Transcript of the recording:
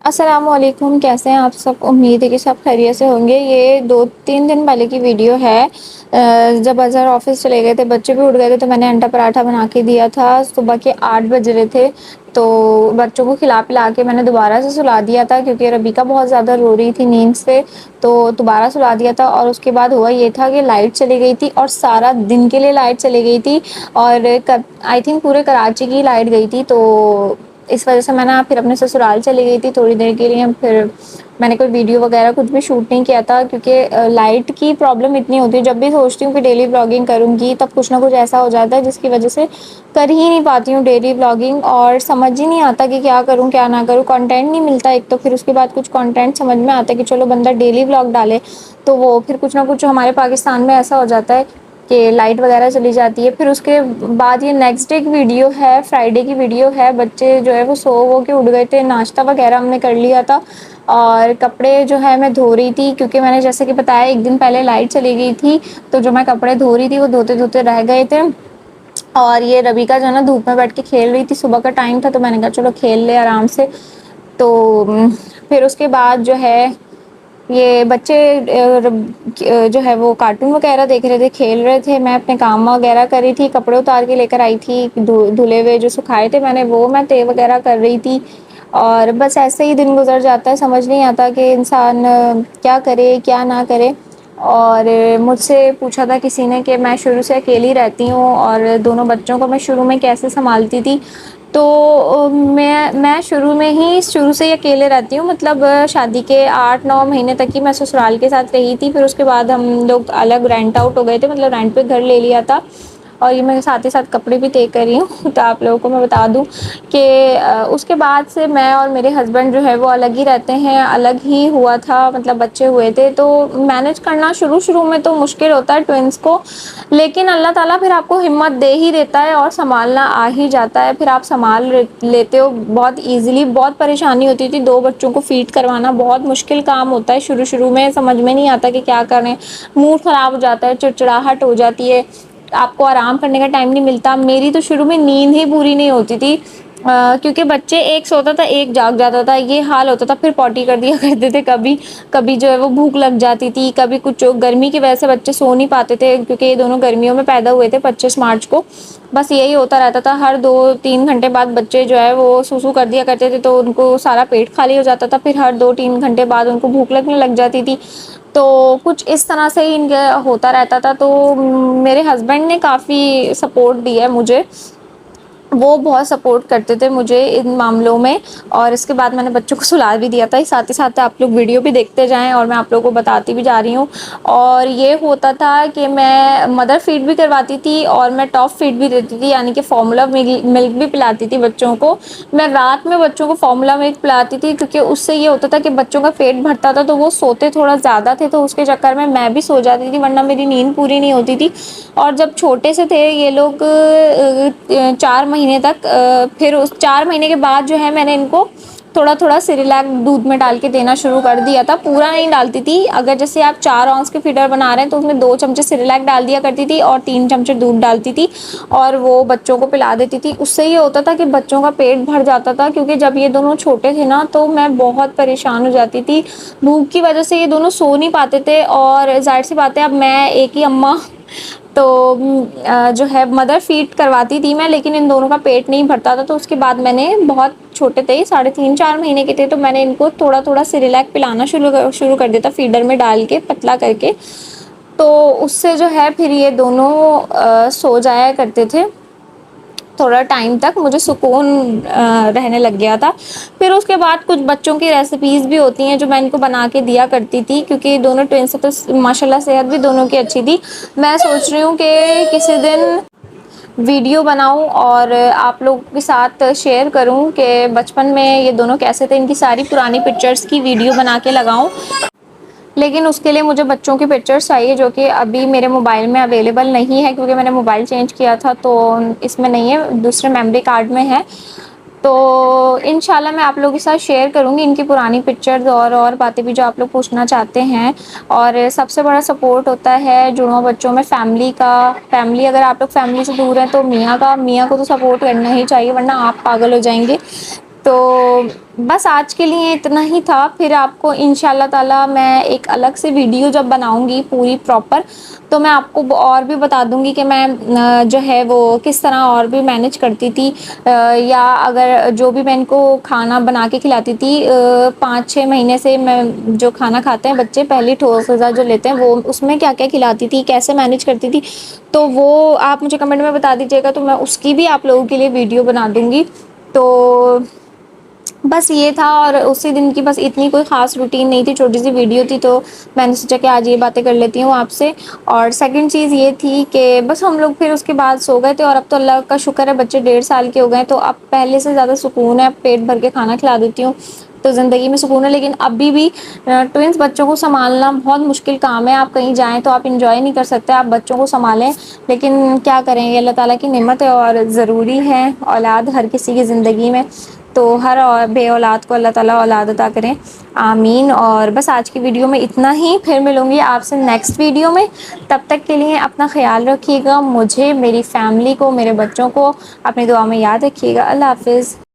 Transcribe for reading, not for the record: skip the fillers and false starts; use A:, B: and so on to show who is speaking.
A: السلام علیکم، کیسے ہیں آپ سب؟ امید ہے کہ سب خیریت سے ہوں گے۔ یہ 2-3 دن پہلے کی ویڈیو ہے۔ جب اظہر آفس چلے گئے تھے، بچے بھی اٹھ گئے تھے، تو میں نے انڈا پراٹھا بنا کے دیا تھا۔ صبح کے 8 بج رہے تھے، تو بچوں کو کھلا پلا کے میں نے دوبارہ سے سلا دیا تھا، کیونکہ ربیکہ بہت زیادہ رو رہی تھی نیند سے، تو دوبارہ سلا دیا تھا۔ اور اس کے بعد ہوا یہ تھا کہ لائٹ چلی گئی تھی، اور سارا دن کے لیے لائٹ چلی گئی تھی، اور آئی تھنک پورے کراچی کی لائٹ گئی تھی۔ تو اس وجہ سے میں نا پھر اپنے سسرال چلی گئی تھی تھوڑی دیر کے لیے۔ پھر میں نے کوئی ویڈیو وغیرہ کچھ بھی شوٹ نہیں کیا تھا، کیونکہ لائٹ کی پرابلم اتنی ہوتی ہے۔ جب بھی سوچتی ہوں کہ ڈیلی بلاگنگ کروں گی، تب کچھ نہ کچھ ایسا ہو جاتا ہے جس کی وجہ سے کر ہی نہیں پاتی ہوں ڈیلی بلاگنگ، اور سمجھ ہی نہیں آتا کہ کیا کروں کیا نہ کروں۔ کنٹینٹ نہیں ملتا ایک تو، پھر اس کے بعد کچھ کنٹینٹ سمجھ میں آتا ہے کہ چلو بندہ ڈیلی بلاگ ڈالے، تو وہ پھر کچھ نہ کچھ ہمارے پاکستان میں ایسا ہو جاتا ہے کہ لائٹ وغیرہ چلی جاتی ہے۔ پھر اس کے بعد یہ نیکسٹ ڈے کی ویڈیو ہے، فرائیڈے کی ویڈیو ہے۔ بچے جو ہے وہ سو وہ کے اٹھ گئے تھے، ناشتہ وغیرہ ہم نے کر لیا تھا، اور کپڑے جو ہے میں دھو رہی تھی، کیونکہ میں نے جیسے کہ بتایا ایک دن پہلے لائٹ چلی گئی تھی، تو جو میں کپڑے دھو رہی تھی وہ دھوتے دھوتے رہ گئے تھے۔ اور یہ ربیکہ جو ہے نا دھوپ میں بیٹھ کے کھیل رہی تھی، صبح کا ٹائم تھا، تو میں نے کہا چلو کھیل لے آرام سے۔ تو پھر اس کے بعد جو ہے یہ بچے جو ہے وہ کارٹون وغیرہ دیکھ رہے تھے، کھیل رہے تھے، میں اپنے کام وغیرہ کر رہی تھی، کپڑے اتار کے لے کر آئی تھی دھلے ہوئے جو سکھائے تھے میں نے، وہ میں طے وغیرہ کر رہی تھی۔ اور بس ایسے ہی دن گزر جاتا ہے، سمجھ نہیں آتا کہ انسان کیا کرے کیا نہ کرے۔ اور مجھ سے پوچھا تھا کسی نے کہ میں شروع سے اکیلی رہتی ہوں، اور دونوں بچوں کو میں شروع میں کیسے سنبھالتی تھی، تو میں شروع سے ہی اکیلے رہتی ہوں، مطلب شادی کے 8-9 مہینے تک ہی میں سسرال کے ساتھ رہی تھی۔ پھر اس کے بعد ہم لوگ الگ رینٹ آؤٹ ہو گئے تھے، مطلب رینٹ پہ گھر لے لیا تھا۔ اور یہ میں ساتھ ہی ساتھ کپڑے بھی طے کر رہی ہوں، تو آپ لوگوں کو میں بتا دوں کہ اس کے بعد سے میں اور میرے ہسبینڈ جو ہے وہ الگ ہی رہتے ہیں، الگ ہی ہوا تھا، مطلب بچے ہوئے تھے، تو مینج کرنا شروع میں تو مشکل ہوتا ہے ٹوئنس کو، لیکن اللہ تعالیٰ پھر آپ کو ہمت دے ہی دیتا ہے، اور سنبھالنا آ ہی جاتا ہے، پھر آپ سنبھال لیتے ہو بہت ایزیلی۔ بہت پریشانی ہوتی تھی، 2 بچوں کو فیڈ کروانا بہت مشکل کام ہوتا ہے، شروع میں سمجھ میں نہیں آتا کہ کیا کریں، موڈ خراب ہو جاتا ہے، چڑچڑاہٹ ہو جاتی ہے، آپ کو آرام کرنے کا ٹائم نہیں ملتا۔ میری تو شروع میں نیند ہی پوری نہیں ہوتی تھی، کیونکہ بچے ایک سوتا تھا ایک جاگ جاتا تھا، یہ حال ہوتا تھا۔ پھر پوٹی کر دیا کرتے تھے، کبھی جو ہے وہ بھوک لگ جاتی تھی، کبھی کچھ گرمی کی وجہ سے بچے سو نہیں پاتے تھے، کیونکہ یہ دونوں گرمیوں میں پیدا ہوئے تھے 25 مارچ کو۔ بس یہی ہوتا رہتا تھا، ہر 2-3 گھنٹے بعد بچے جو ہے وہ سوسو کر دیا کرتے تھے، تو ان کو سارا پیٹ خالی ہو جاتا تھا، پھر ہر 2-3 گھنٹے بعد ان کو بھوک لگنے لگ جاتی تھی، تو کچھ اس طرح سے ہی ہوتا رہتا تھا۔ تو میرے ہسبینڈ نے کافی سپورٹ دیا ہے مجھے، وہ بہت سپورٹ کرتے تھے مجھے ان معاملوں میں، اور اس کے بعد میں نے بچوں کو سلا بھی دیا تھا۔ ساتھ ہی ساتھ آپ لوگ ویڈیو بھی دیکھتے جائیں، اور میں آپ لوگوں کو بتاتی بھی جا رہی ہوں۔ اور یہ ہوتا تھا کہ میں مدر فیڈ بھی کرواتی تھی، اور میں ٹاپ فیڈ بھی دیتی تھی، یعنی کہ فارمولا ملک بھی پلاتی تھی بچوں کو۔ میں رات میں بچوں کو فارمولا ملک پلاتی تھی، کیونکہ اس سے یہ ہوتا تھا کہ بچوں کا پیٹ بھرتا تھا، تو وہ سوتے تھوڑا زیادہ تھے، تو اس کے چکر میں بھی سو جاتی تھی، ورنہ میری نیند پوری نہیں ہوتی تھی۔ اور جب چھوٹے سے تھے یہ لوگ 4 مہینے تک، پھر اس 4 مہینے کے بعد جو ہے میں نے ان کو تھوڑا تھوڑا سیریلیک دودھ میں ڈال کے دینا شروع کر دیا تھا، پورا نہیں ڈالتی تھی۔ اگر جیسے آپ 4 اونس کے فیڈر بنا رہے ہیں تو اس میں 2 چمچے سیریلیک ڈال دیا کرتی تھی، اور 3 چمچے دودھ ڈالتی تھی، اور وہ بچوں کو پلا دیتی تھی۔ اس سے یہ ہوتا تھا کہ بچوں کا پیٹ بھر جاتا تھا، کیونکہ جب یہ دونوں چھوٹے تھے نا تو میں بہت پریشان ہو جاتی تھی، بھوک کی وجہ سے یہ دونوں سو نہیں پاتے تھے، اور ظاہر سی بات ہے اب میں ایک ہی اماں، تو جو ہے مدر فیڈ کرواتی تھی میں، لیکن ان دونوں کا پیٹ نہیں بھرتا تھا۔ تو اس کے بعد میں نے بہت چھوٹے تھے، 3.5-4 مہینے کے تھے، تو میں نے ان کو تھوڑا تھوڑا سیریلیک پلانا شروع کر دیا تھا، فیڈر میں ڈال کے پتلا کر کے، تو اس سے جو ہے پھر یہ دونوں سو جایا کرتے تھے تھوڑا ٹائم تک، مجھے سکون رہنے لگ گیا تھا۔ پھر اس کے بعد کچھ بچوں کی ریسیپیز بھی ہوتی ہیں جو میں ان کو بنا کے دیا کرتی تھی، کیونکہ دونوں ٹوئنس تو ماشاءاللہ صحت بھی دونوں کی اچھی تھی۔ میں سوچ رہی ہوں کہ کسی دن ویڈیو بناؤں اور آپ لوگوں کے ساتھ شیئر کروں کہ بچپن میں یہ دونوں کیسے تھے، ان کی ساری پرانی پکچرز کی ویڈیو بنا کے لگاؤں، لیکن اس کے لیے مجھے بچوں کی پکچرز چاہیے، جو کہ ابھی میرے موبائل میں اویلیبل نہیں ہے، کیونکہ میں نے موبائل چینج کیا تھا تو اس میں نہیں ہے، دوسرے میموری کارڈ میں ہے۔ تو انشاءاللہ میں آپ لوگوں کے ساتھ شیئر کروں گی ان کی پرانی پکچرز، اور باتیں بھی جو آپ لوگ پوچھنا چاہتے ہیں۔ اور سب سے بڑا سپورٹ ہوتا ہے جڑواں بچوں میں فیملی کا۔ فیملی، اگر آپ لوگ فیملی سے دور ہیں تو میاں کو تو سپورٹ کرنا ہی چاہیے، ورنہ آپ پاگل ہو جائیں گے۔ تو بس آج کے لیے اتنا ہی تھا. پھر آپ کو انشاءاللہ تعالی میں ایک الگ سے ویڈیو جب بناؤں گی پوری پراپر, تو میں آپ کو اور بھی بتا دوں گی کہ میں جو ہے وہ کس طرح اور بھی مینج کرتی تھی, یا اگر جو بھی میں ان کو کھانا بنا کے کھلاتی تھی 5-6 مہینے سے, میں جو کھانا کھاتے ہیں بچے پہلی ٹھوس غذا جو لیتے ہیں وہ اس میں کیا کیا کھلاتی تھی, کیسے مینج کرتی تھی, تو وہ آپ مجھے کمنٹ میں بتا دیجیے گا, تو میں اس کی بھی آپ لوگوں کے لیے ویڈیو بنا دوں گی. تو بس یہ تھا, اور اسی دن کی بس اتنی کوئی خاص روٹین نہیں تھی, چھوٹی سی ویڈیو تھی, تو میں نے سوچا کہ آج یہ باتیں کر لیتی ہوں آپ سے. اور سیکنڈ چیز یہ تھی کہ بس ہم لوگ پھر اس کے بعد سو گئے تھے, اور اب تو اللہ کا شکر ہے بچے 1.5 سال کے ہو گئے, تو اب پہلے سے زیادہ سکون ہے, پیٹ بھر کے کھانا کھلا دیتی ہوں تو زندگی میں سکون ہے. لیکن ابھی بھی ٹوئنس بچوں کو سنبھالنا بہت مشکل کام ہے. آپ کہیں جائیں تو آپ انجوائے نہیں کر سکتے, آپ بچوں کو سنبھالیں, لیکن کیا کریں, یہ اللہ تعالیٰ کی نعمت ہے اور ضروری ہے اولاد ہر کسی کی زندگی میں. تو ہر بے اولاد کو اللہ تعالیٰ اولاد عطا کریں, آمین. اور بس آج کی ویڈیو میں اتنا ہی, پھر ملوں گی آپ سے نیکسٹ ویڈیو میں. تب تک کے لیے اپنا خیال رکھیے گا, مجھے, میری فیملی کو, میرے بچوں کو اپنی دعا میں یاد رکھیے گا. اللہ حافظ.